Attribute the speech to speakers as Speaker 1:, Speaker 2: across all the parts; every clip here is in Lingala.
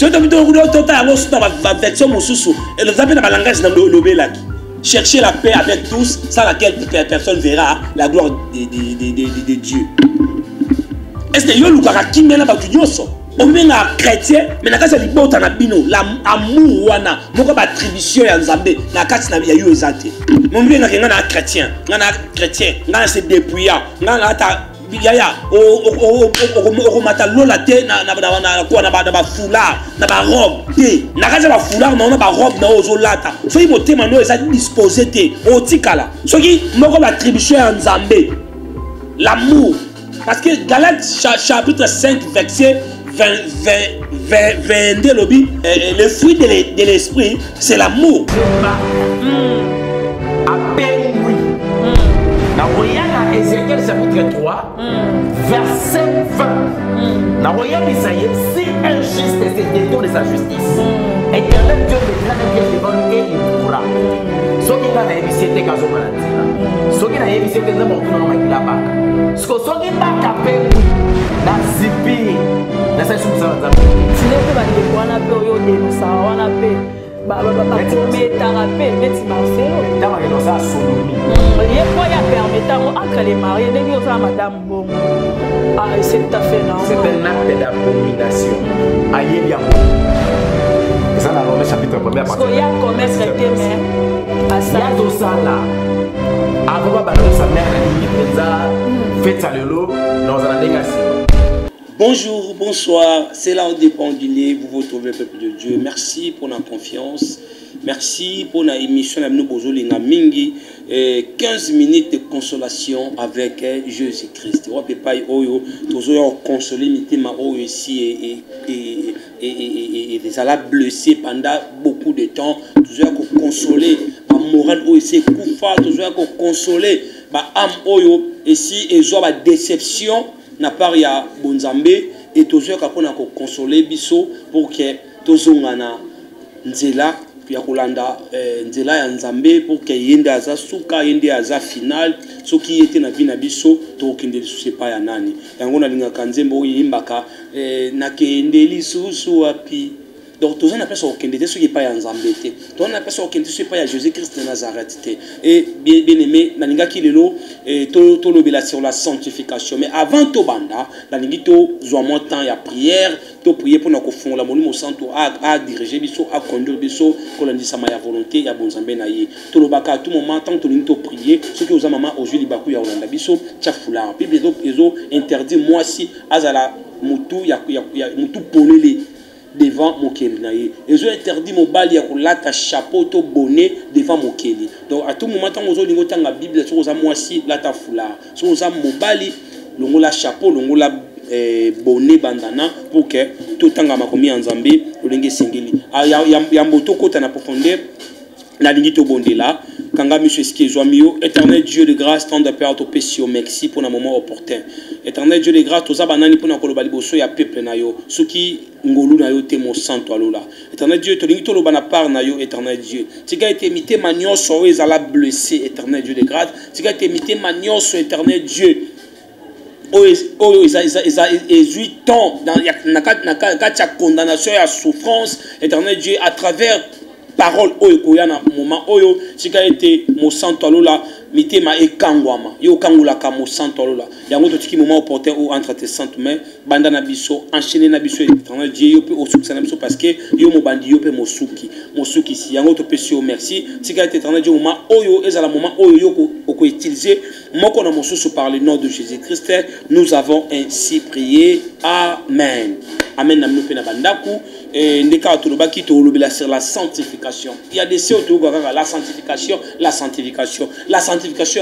Speaker 1: tu as vu la version Moussousou, et le langage de chercher la paix avec tous, sans laquelle personne verra la gloire de Dieu. Est-ce que vous avez dit que on est un chrétien, mais quand c'est l'ibota na bino, l'amour wana, moko ba attribution ya nzambe, na kati na ya yo ezate. Mon bien na chrétien, na se dépouiller, na ta yaya o mata lola te na quoi na ba foulard, na ba robe te. Na kati ba foulard na ba robe na ozolata. So il bote mano eza disposé te, o tikala. So ki moko ba attribution ya nzambe. L'amour. Parce que Galates chapitre 5 verset 22 lobby, le fruit de l'esprit, c'est l'amour.
Speaker 2: Dans Ézéchiel chapitre 3, verset 20. Si un juste se détourne de sa justice, éternel Dieu mettra le pied devant lui et il pourra. Ce qui a évité quand on a ce qui a évité que nous avons la bac. Ce qui a capé, la zipi, la seule chose que
Speaker 3: si les gens ont des périodes de ça, on a fait. Mais tu m'as fait.
Speaker 2: Dans la sodomie.
Speaker 3: Il y a quoi à permettre entre les mariés de dire à madame bon. Ah, c'est tout à fait normal.
Speaker 2: C'est un acte d'abomination. Aïe, bien. Et ça, dans le chapitre 1er,
Speaker 3: parce qu'il y a un commerce traité, mais à ça.
Speaker 2: Il y a tout ça là. Avant de balayer sa mère, elle a fait ça le lot dans un négation.
Speaker 1: Bonjour, bonsoir, c'est là où dépend du nez, vous vous trouvez, peuple de Dieu. Merci pour la confiance, merci pour la émission de Bozoli Mingi, 15 minutes de consolation avec Jésus-Christ. On peut pas toujours consoler ma ici et les a blessés pendant beaucoup de temps, toujours consoler ma morale aussi, toujours consoler ma âme ici et genre ma déception. Na part ya bonzambe et toujours kapona ko consoler biso pour que tozongana nzela ya kolanda nzela ya nzambe pour que yende aza suka yende aza final soki était na vie na biso to kende lisusu pa ya nani yango na linga kanzembo yimbaka na kende lisusu api. Donc, tout le monde a fait aucun détail, ce qui n'est pas en Zambété. Tout le monde a fait aucun détail, ce qui n'est pas Jésus-Christ de Nazareth. Et bien aimé, la linga qui est là, tout le sur la sanctification. Mais avant tout banda, la linga tout joue moins temps, il y a prière, tout prier pour nous confondre la monnaie au centre à diriger biso, à conduire biso, pour la disama ya volonté, il y a bon Zambé naïe. Tout le baka à tout moment, tant que nous tout prier, ce qui aux maman aujourd'hui libakou ya Olanda biso, tchafoula. Puis les autres interdit moi si azala mutu ya mutu polele. Devant Mokeli. Ils ont interdit mon bali à la chapeau to bonnet devant Mokeli. Donc à tout moment, quand vous avez la Bible, si vous avez moi si la tafoula, si vous avez mon bali, l'on la chapeau, l'on la bonnet bandana pour que tout le temps ma commis en Zambie, l'on singeli. Il y a un moto côté en profondeur, la ligne to bonnet là. Kanga monsieur Skizwamio, éternel Dieu de grâce, tant de père au péché, merci pour un moment opportun. Éternel Dieu de grâce, tous abanani pour nakolo baliboso ya peuple na yo, ceux qui ngolu na yo te mo santo alola. Éternel Dieu, tolingi to lobana par na yo, éternel Dieu. Tika été mité manio so ezala blessé, éternel Dieu de grâce. Tika été mité manio so éternel Dieu. Oh isa 8 ans dans na condamnation et souffrance, éternel Dieu à travers parole oyo koyana moment oyo sika été mo santo alola mitema ekangwama yo kangula ka mo santo alola yango to tiki moment opportun ou entre tes saintes mains banda na biso enchaîner na biso éternel Dieu yo pe osuki na biso parce que yo mo bandi yo pe mosuki si yango to pesi o merci sika été éternel Dieu moment oyo ezala moment oyo yo ko utiliser moko na mosusu par le nom de Jésus-Christ nous avons ainsi prié. Amen. Amen na mino pe na bandaku. Ndeka tolobaki tolobela sur la sanctification. Il y a des choses autour la sanctification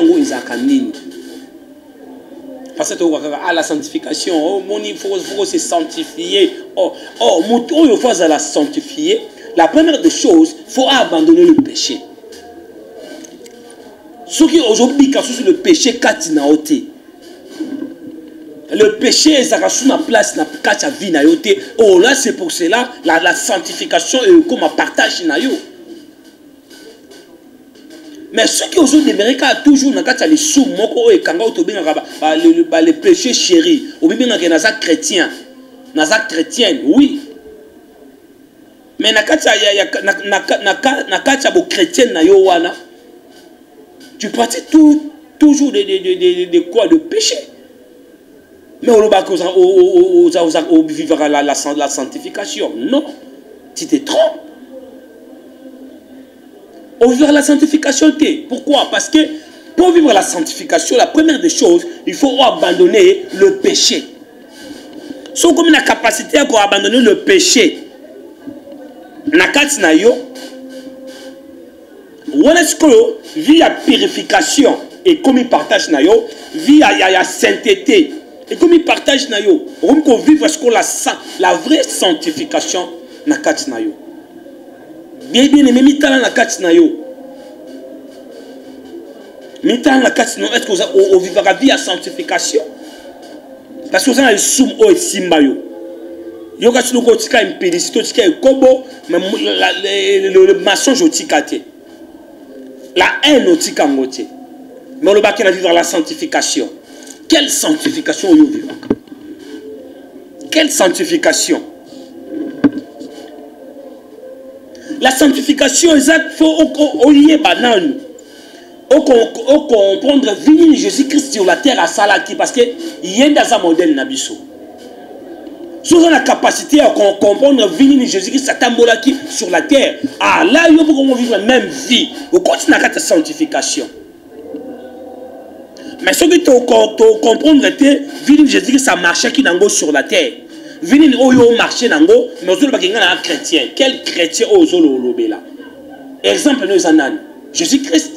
Speaker 1: ngo izaka nini. Parce que la sanctification, oh mon il faut se sanctifier. Mutu oyo faut la sanctifier. La première des choses, faut abandonner le péché. Ce qui aujourd'hui quand sur le péché katina oté. Le péché est à la place na kacha vie na yote. Oh là c'est pour cela la sanctification est comme un partage na yo. Mais ceux qui aujourd'hui demeurent toujours na kacha les sous moko et kanga to bien les péchés chéris. Ou bien na chrétien, na chrétienne, oui. Mais na kati ya bo chrétien na yo wana, tu pratiques toujours de quoi? De péché. Mais on vivra la sanctification. Non, tu te trompes. On vivra la sanctification. Pourquoi? Parce que pour vivre la sanctification, la première des choses, il faut abandonner le péché. Si on a la capacité à abandonner le péché, nakati na yo, via purification et comme il partage na yo, via sainteté et comme il partage na yo, on peut vivre ce qu'on la vraie sanctification nakati na yo. Bien aimé mitala nakati na yo. Mitala nakati na yo, est-ce que on vivra via sanctification? Parce que vous avez le soum o simba yo. Yo ka tino ko tika impédicité, tika kobo, mais le mensonge au tikate. La haine au tika ngote. Mais le bac va vivre la sanctification. Quelle sanctification yo vivre? Quelle sanctification? La sanctification exact faut au lié banane. Au comprendre venir Jésus-Christ sur la terre à Salaki parce que il y a un modèle nabiso. Si on a la capacité à comprendre venir Jésus-Christ sur la terre, ah là il faut vivre la même vie. On continue à la sanctification. Mais ce que tu comprendre que venir Jésus-Christ ça marchait qui n'ango sur la terre. Venir au marché n'ango, mais on pas un chrétien. Quel chrétien ozolo lobela? Exemple nous anan. Jésus-Christ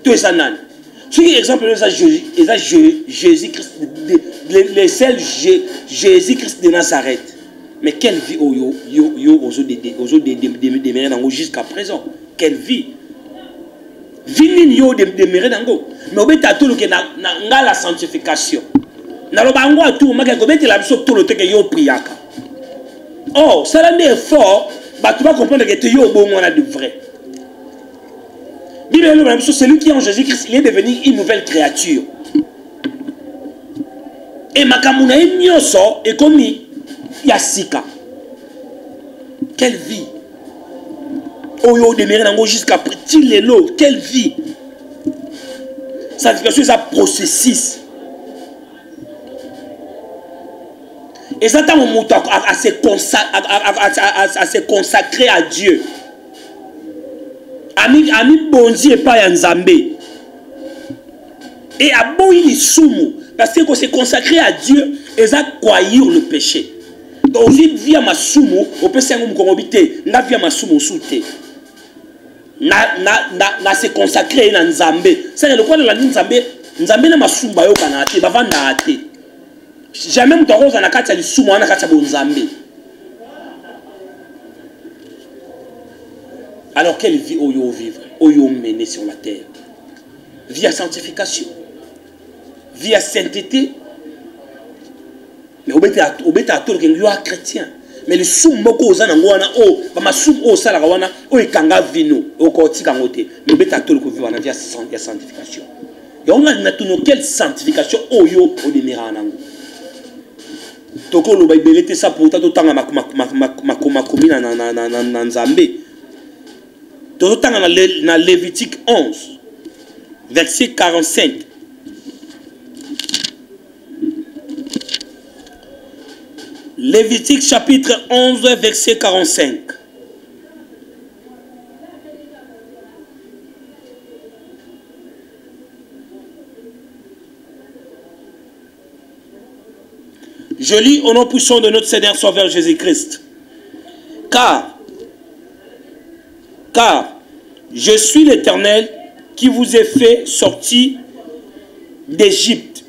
Speaker 1: tu es anan. Ce qui exemple nous Jésus-Christ le seul Jésus-Christ de Nazareth. Mais quelle vie jusqu'à présent? Quelle vie? Vini yo demeurer nango. Mais obeta tout le que na la sanctification. Na lo bango tout maka ko beti la biso tout le que yo priaka. Oh, ça là fort, bah tu vas comprendre que tu yo bon on a de vrai. Bible celui qui est en Jésus-Christ, il est devenu une nouvelle créature. Et makamuna nyoso est comme yasika. Quelle vie? Oyo demeurer nango jusqu'à petit lelo, quelle vie? Sanctification c'est un processus. Et ça t'a à se consacrer à Dieu. Ami bonzi et pas Nzambé. Et à bon il soumu parce que se consacrer à Dieu et ça croire le péché. Donc via ma soumu au péché ngum kongobité na via ma soumu souté. Na se consacrer na Nzambé. C'est le quoi de la Nzambé na masumba yo kanate bavanda ate. Jamais mtoroza na kati ya lisumu na kati ya bonzambe. Alors quelle vie oyo vivre, oyo mener sur la terre? Via sanctification, via sainteté. Mais obeta tout que yo chrétien. Mais le soum moko ozana ngwana o, ba masum o sala wana o ikanga vino, o ko tika ngote. Mais obeta tout que vivre via sanctification. Et on a maintenant quelle sanctification oyo o demira nango. Toko lo Bible te ça pour tanga makomi na Nzambe. Toko tanga na Lévitique 11 verset 45. Lévitique chapitre 11 verset 45. Je lis au nom puissant de notre Seigneur Sauveur Jésus-Christ. Car je suis l'Éternel qui vous ai fait sortir d'Égypte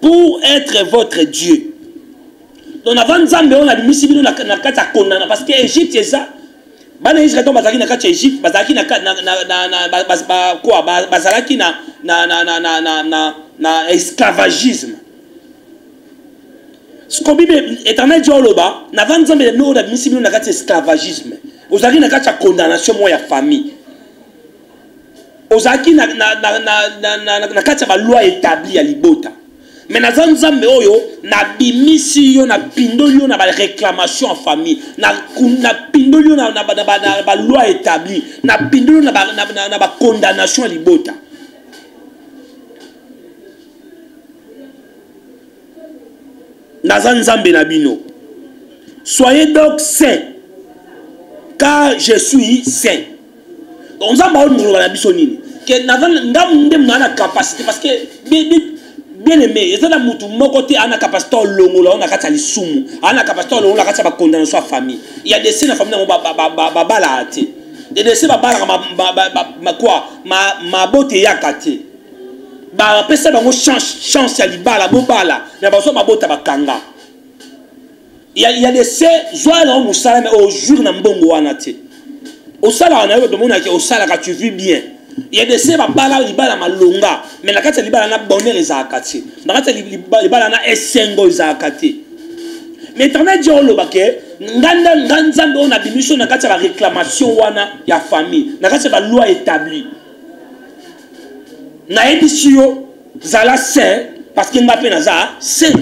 Speaker 1: pour être votre Dieu. Donc avant Nzambe on a mis sibino na kata konana parce que Égypte c'est ça. Bana Israël to bazaki na kata Égypte, bazaki na quoi bazalaki na esclavagisme. Ce que Bible éternel Dieu loba, n'avant Nzambe no na mis sibino na kata esclavagisme. Ozaki na kata condamnation mo ya famille. Ozaki na kata ba loi établie ya libota. Mais naza nzambe oyo na bimisi yo na pindoli yo na ba réclamation en famille na pindoli yo na ba loi établie na pindoli yo na ba condamnation à libota. Naza nzambe na bino. Soyez donc saints car je suis saint. On nzambe oyo ngolo na biso nini que naza ndam na capacité parce que bien aimé, et ça la mutu mokote ana capacité longola on a kata lisumu ana capacité longola kata ba condamnation à famille. Il y a des scènes na famille ba bala ate. Et des scènes ba bala ma quoi ma bote yakate. Ba pesa bango chance ya libala bo bala na ba so ma bota ba kanga. Il y a des scènes joie na musala mais au jour na mbongo wana te. Au sala na yo de mona ke au sala ka tu vis bien. Il y a des seba bala libala malonga mais la kata libala na bonheur ezakati na kata libala na esengo ezakati mais Éternel Dieu lo baké nganda nganzambe on a bimission na kata ba réclamation wana ya famille na kata ba loi établie na édition zala saint parce que ngape na za saint.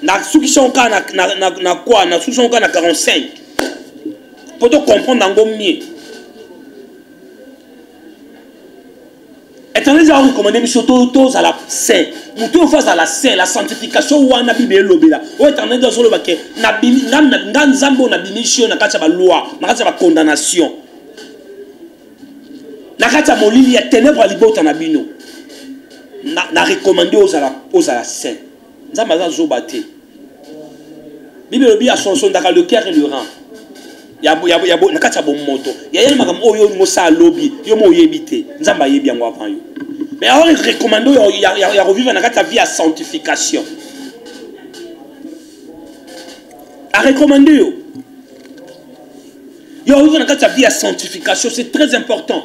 Speaker 1: Na souscription na quoi na souscription na 45 pour te comprendre en mieux. Éternel Dieu a recommandé monsieur tous à la saint mutu face à la saint la sanctification ou na bible lobela o Éternel Dieu solo baké na nzambo na bimission na kati ba loi na kati ba condamnation na kati molili ya ténèbres libota na bino na recommander aux à la saint nzamba za zobate bible bi a son daka le cœur et le rang ya nakata bon moto ya yel makam oyo mo sa lobby yo mo yebite nzamba yebi yango avant yo mais alors il recommande ya revivre nakata vie à sanctification a recommander yo revivre nakata vie à sanctification c'est très important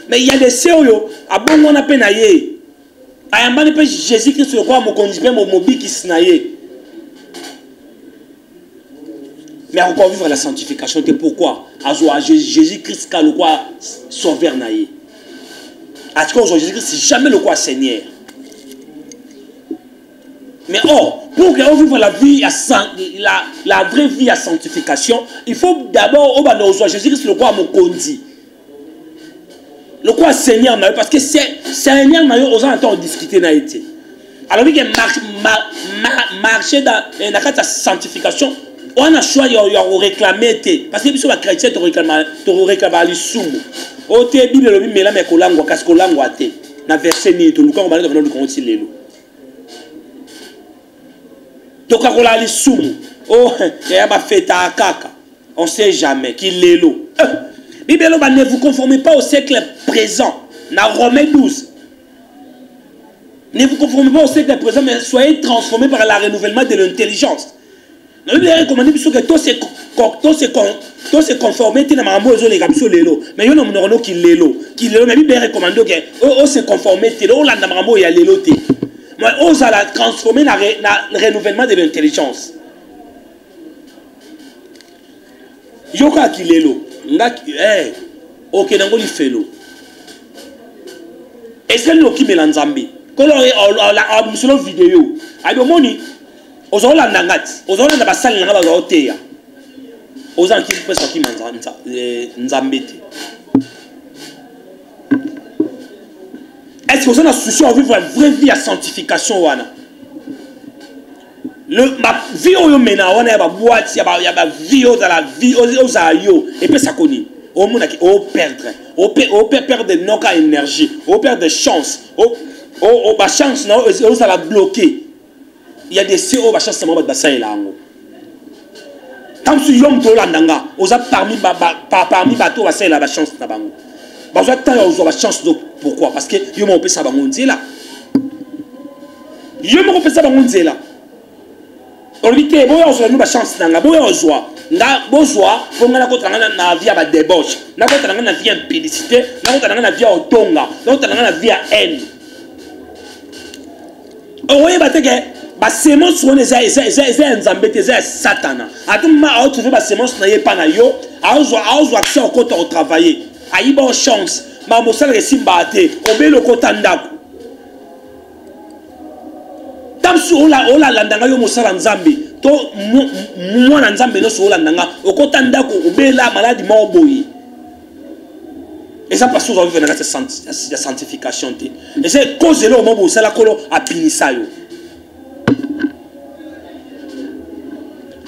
Speaker 1: mais il y a des sérieux a bon on a peine aye ayamba ne Jésus Christ le quoi mo conduire mo mobiki snaye. Mais encore vivre la sanctification, c'est pourquoi Jésus-Christ a le quoi sauveur naïe. En tout cas, Jésus-Christ, c'est jamais le quoi Seigneur. Mais or, pour qu'on vive la vie, la vraie vie à sanctification, il faut d'abord, Jésus-Christ, le quoi me conduit. Le quoi Seigneur naïe, parce que Seigneur naïe, aux gens entendent discuter naïe. Alors, il y a marché dans la sanctification. On a choisi de réclamer parce que les chrétiens te réclament les sous. O te Bible le Bible mais kolangwa kasi kolangwa te. Na verset ni to luka ngobana to konti lelo. To ka kola les sous. Oh, ya ba feta kaka. On sait jamais qui lelo. Bible ne vous conformez pas au siècle présent. Na Romains 12. Ne vous conformez pas au siècle présent mais soyez transformés par le renouvellement de l'intelligence. La Bible recommande que tout se conformer à la maman les capsules lélo mais il y a un qui lélo mais la Bible recommande que se conformer à la maman et à lélo mais on va la transformer dans le renouvellement de l'intelligence. Yoka qui lélo ok dans le félo est-ce que nous qui mélange zambi quand on sur la vidéo à le moni Ozola nangat, ozola na basali na ba oteya. Ozan ki pesa ki manzanza nzambete. Est-ce que vous avez souci à vivre une vraie vie à sanctification wana? Ma vie au mena wana ya ba boîte ya ba vie dans la vie aux ayo et puis ça connaît. Au monde qui au perdre noka énergie, au perdre chance, au ba chance na au ça la bloquer. Il y a des CO qui sont en train de là. Tant que l'homme est là, on a parmi bateaux qui la chance. On a la chance. Pourquoi? Parce que l'homme a ça là. L'homme a ça là. On dit que on a une chance. On a besoin de vie à débauche. On a vie à impudicité. On a vie à tonga. On a vie à haine. On voit que basemence wana eza ya nzambe te eza ya satana ata moma aotrouve basemence na ye epa na yo aozwa accès okota otravaille ayiba o chance mamosalaka esimbaa te obeli okota ndako tamsu olalandanga yo mosala nzambe to mwana nzambe nyonso olandanga okota ndako obela maladi moko boye eza parce que ozwa na kati ya sanctification te eza cause elo omo bosala kolo apinisa yo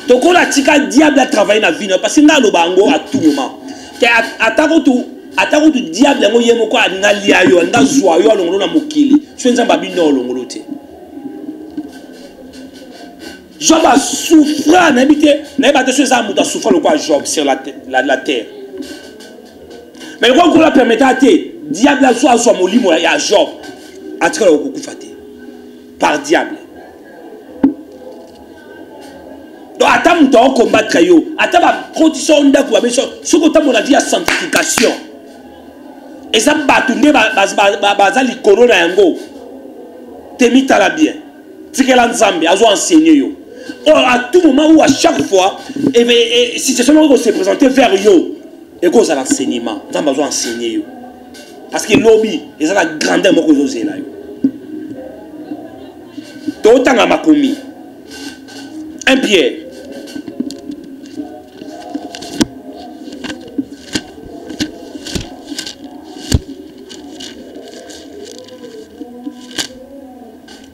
Speaker 1: tokola tika diable a travaillé na vie parce que nga loba ngo à tout moment te atako tu diable ngo yemo ko alinga lia yo nga zwa yo alongolo na mokili so nzamba bino olongolo te Job a souffert na ba te so za muta souffrir le quoi Job sur la terre mais le quoi la permettre diable a soit molimo ya Job atika ko kufa te par diable. Donc, attends, tu as combattre yo. Attends, condition de quoi, mais ce que tu as mon avis à sanctification. Et ça batunde bazali corona yango. Te mitala bien. Tikela nzambe azo enseigner yo. Or à tout moment ou à chaque fois, et si c'est seulement qu'on se présenter vers yo, et qu'on a l'enseignement, nzambe azo enseigner yo. Parce que lobby, ils ont la grandeur moko zo zela yo. To tanga makomi. Un Pierre.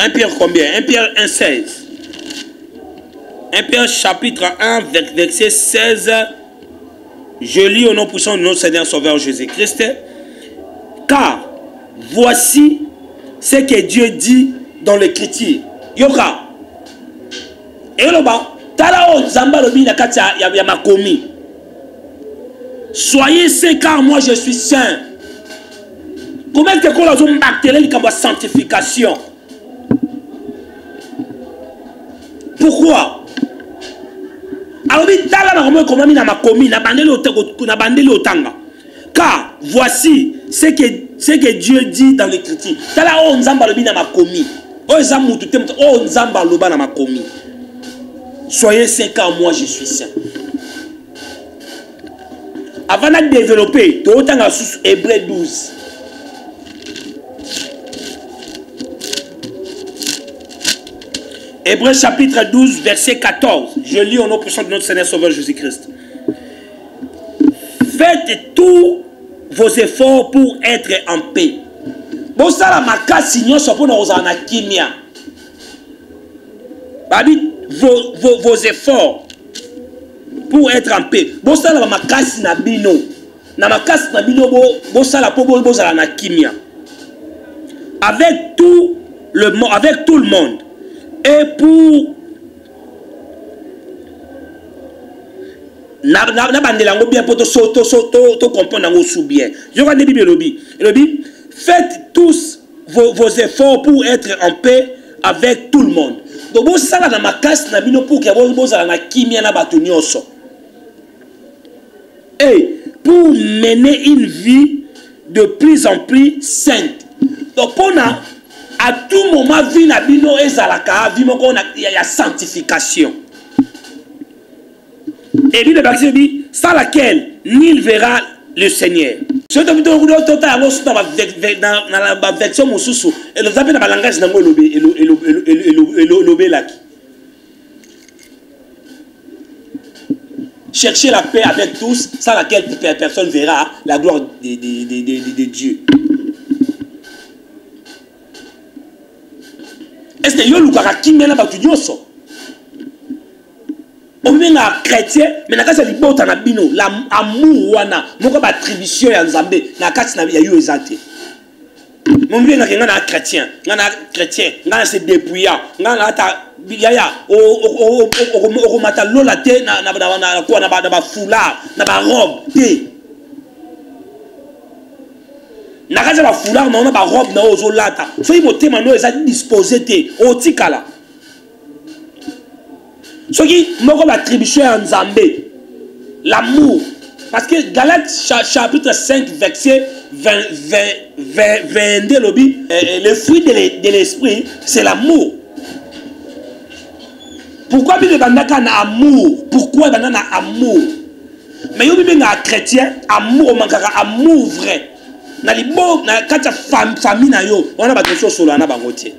Speaker 1: Un Pierre combien? Un Pierre 1,16. Un Pierre chapitre 1, verset 16. Je lis au nom puissant de notre Seigneur Sauveur Jésus-Christ. Car voici ce que Dieu dit dans l'Écriture. Yoka. Et là-bas, Talao Zamba Lobi Nakatia Yamakomi. Soyez saints car moi je suis saint. Comment est-ce que l'on a bactérie comme la sanctification? Pourquoi? Alors, car voici ce que Dieu dit dans l'Écriture. Soyez saints car moi je suis saint. Avant de développer, tu as Hébreu 12. Hébreu chapitre 12, verset 14. Je lis au nom puissant de notre Seigneur Sauveur Jésus-Christ. Faites tous vos efforts pour être en paix. Bon, ça, la maca, sinon, ça peut nous en kimia. Vos efforts pour être en paix. Bon, ça, la maca, si na bino. Na maca, si na bino, bon, ça, la pobo, bon, ça, la kimia. Avec tout le monde. Et pour na bandelango bien pour to comprendre sous bien. Je vois la Bible le Bible. Faites tous vos efforts pour être en paix avec tout le monde. Donc bon ça na makasi na bino pour que vous za na kimia na bato nyonso. Et pour mener une vie de plus en plus sainte. Donc pour à tout moment, vie na bino ezalaka, vie moko il y a sanctification. Et Bible dit, sans laquelle nul verra le Seigneur. Ce que vous avez dans la version Moussousou, et vous avez dans le langage de cherchez la paix avec tous, sans laquelle personne verra la gloire de Dieu. Est-ce que vous avez dit que vous avez dit on est un chrétien, mais na kasa libota na bino l'amour wana moko ba attribution ya nzambe na kati na ya yo ezate mon bien na chrétien ngana se dépouiller ngana ta yaya o mata lola te na quoi na ba foulard na ba robe te na kasa ba foulard na ba robe na ozolata so y motema no eza disposé te o tikala. Ce qui m'a l'attribution à Nzambé, l'amour. Parce que Galates chapitre 5, verset 22, le fruit de l'esprit, c'est l'amour. Pourquoi Bible bandaka na amour? Pourquoi bandana na amour? Mais yo Bible na chrétien, amour mankaka amour vrai. Na libo na kata famille na yo, on a ba question solo na bango tie.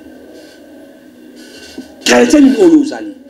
Speaker 1: Chrétien ni olo zali.